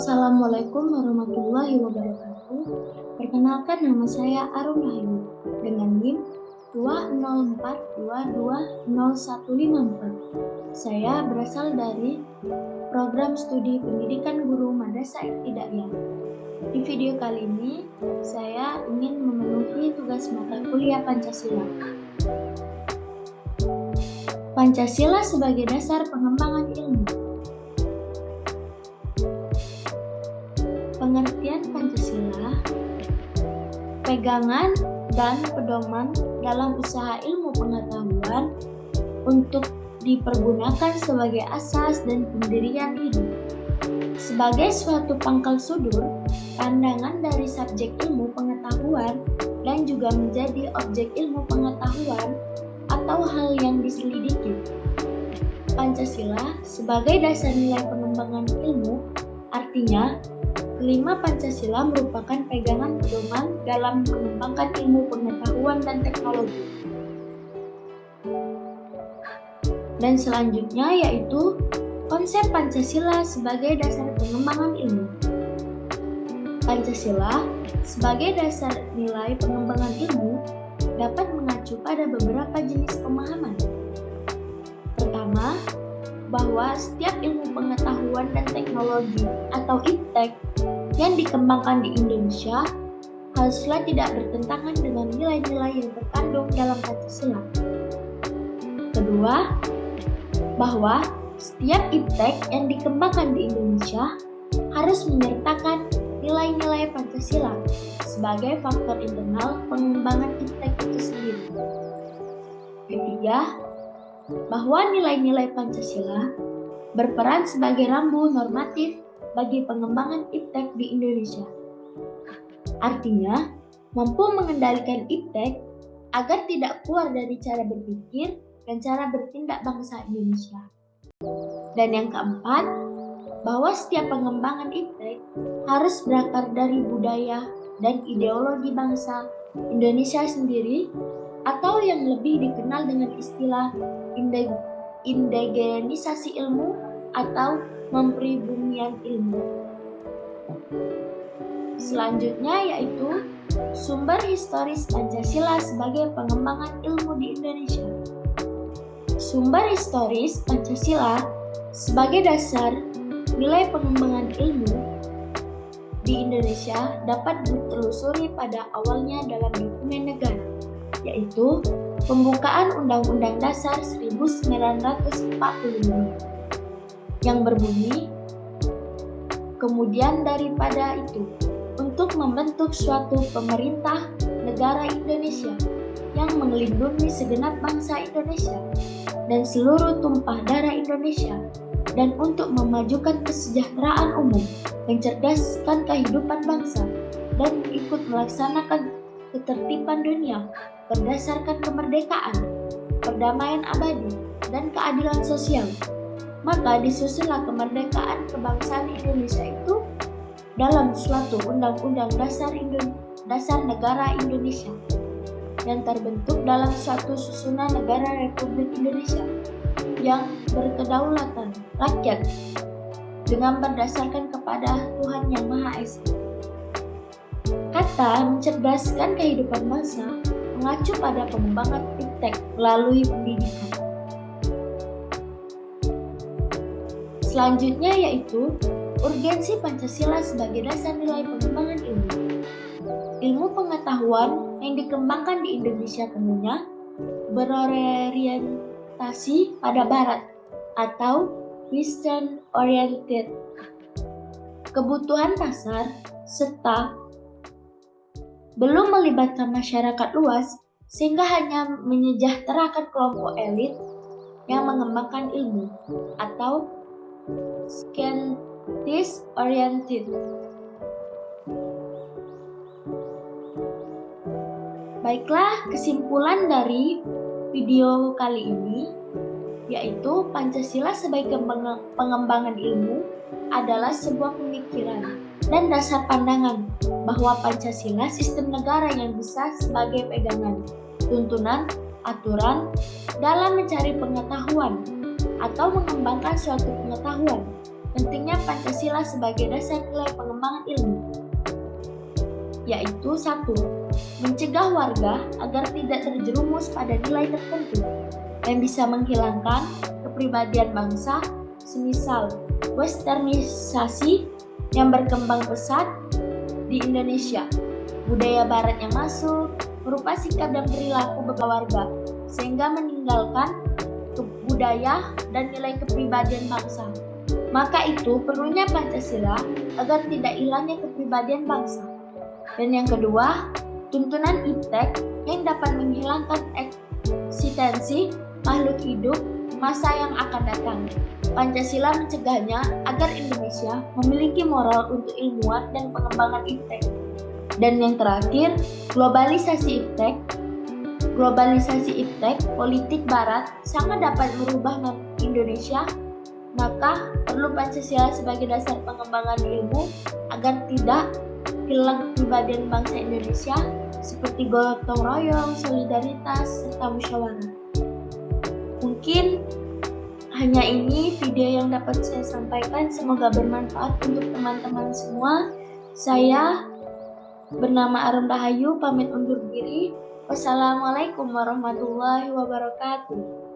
Assalamualaikum warahmatullahi wabarakatuh. Perkenalkan, nama saya Arum Rahayu dengan NIM 204220154. Saya berasal dari program studi pendidikan guru Madrasah Ibtidaiyah. Di video kali ini, saya ingin memenuhi tugas mata kuliah Pancasila. Pancasila sebagai dasar pengembangan ilmu. Pengertian Pancasila, pegangan dan pedoman dalam usaha ilmu pengetahuan untuk dipergunakan sebagai asas dan pendirian hidup. Sebagai suatu pangkal sudur, pandangan dari subjek ilmu pengetahuan dan juga menjadi objek ilmu pengetahuan atau hal yang diselidiki. Pancasila sebagai dasar nilai pengembangan ilmu, artinya kelima Pancasila merupakan pegangan pedoman dalam mengembangkan ilmu pengetahuan dan teknologi. Dan selanjutnya yaitu konsep Pancasila sebagai dasar pengembangan ilmu. Pancasila sebagai dasar nilai pengembangan ilmu dapat mengacu pada beberapa jenis pemahaman. Pertama, bahwa setiap ilmu pengetahuan dan teknologi atau iptek yang dikembangkan di Indonesia haruslah tidak bertentangan dengan nilai-nilai yang terkandung dalam Pancasila. Kedua, bahwa setiap iptek yang dikembangkan di Indonesia harus menyertakan nilai-nilai Pancasila sebagai faktor internal pengembangan iptek itu sendiri. Ketiga, bahwa nilai-nilai Pancasila berperan sebagai rambu normatif bagi pengembangan iptek di Indonesia. Artinya, mampu mengendalikan iptek agar tidak keluar dari cara berpikir dan cara bertindak bangsa Indonesia. Dan yang keempat, bahwa setiap pengembangan iptek harus berakar dari budaya dan ideologi bangsa Indonesia sendiri, atau yang lebih dikenal dengan istilah indigenisasi ilmu atau mempribumian ilmu. Selanjutnya yaitu sumber historis Pancasila sebagai pengembangan ilmu di Indonesia. Sumber historis Pancasila sebagai dasar nilai pengembangan ilmu di Indonesia dapat ditelusuri pada awalnya dalam dokumen negara, yaitu pembukaan Undang-Undang Dasar 1945 yang berbunyi, kemudian daripada itu, untuk membentuk suatu pemerintah negara Indonesia yang melindungi segenap bangsa Indonesia dan seluruh tumpah darah Indonesia, dan untuk memajukan kesejahteraan umum, mencerdaskan kehidupan bangsa, dan ikut melaksanakan ketertiban dunia berdasarkan kemerdekaan, perdamaian abadi, dan keadilan sosial. Maka disusunlah kemerdekaan kebangsaan Indonesia itu dalam suatu Undang-Undang Dasar Negara Indonesia dan terbentuk dalam suatu susunan negara Republik Indonesia yang berkedaulatan rakyat dengan berdasarkan kepada Tuhan Yang Maha Esa. Kata mencerdaskan kehidupan bangsa mengacu pada pengembangan iptek melalui pendidikan. Selanjutnya yaitu urgensi Pancasila sebagai dasar nilai pengembangan ilmu. Ilmu pengetahuan yang dikembangkan di Indonesia tentunya berorientasi pada Barat atau Western Oriented. Kebutuhan pasar serta belum melibatkan masyarakat luas sehingga hanya menyejahterakan kelompok elit yang mengembangkan ilmu atau scientist oriented. Baiklah, kesimpulan dari video kali ini yaitu Pancasila sebagai pengembangan ilmu adalah sebuah pemikiran dan dasar pandangan bahwa Pancasila sistem negara yang bisa sebagai pegangan, tuntunan, aturan dalam mencari pengetahuan atau mengembangkan suatu pengetahuan pentingnya Pancasila sebagai dasar nilai pengembangan ilmu, yaitu 1. Mencegah warga agar tidak terjerumus pada nilai tertentu yang bisa menghilangkan kepribadian bangsa, semisal westernisasi yang berkembang pesat di Indonesia. Budaya barat yang masuk berupa sikap dan perilaku beberapa warga, sehingga meninggalkan budaya dan nilai kepribadian bangsa. Maka itu perlunya Pancasila agar tidak hilangnya kepribadian bangsa. Dan yang kedua, tuntunan iptek yang dapat menghilangkan eksistensi makhluk hidup masa yang akan datang. Pancasila mencegahnya agar Indonesia memiliki moral untuk ilmuwan dan pengembangan iptek. Dan yang terakhir, globalisasi iptek. Globalisasi iptek politik barat sangat dapat merubah Indonesia, maka perlu Pancasila sebagai dasar pengembangan ilmu agar tidak hilang kepribadian bangsa Indonesia seperti gotong royong, solidaritas, serta musyawarah. Mungkin hanya ini video yang dapat saya sampaikan, semoga bermanfaat untuk teman-teman semua. Saya bernama Arum Rahayu, pamit undur diri. Wassalamualaikum warahmatullahi wabarakatuh.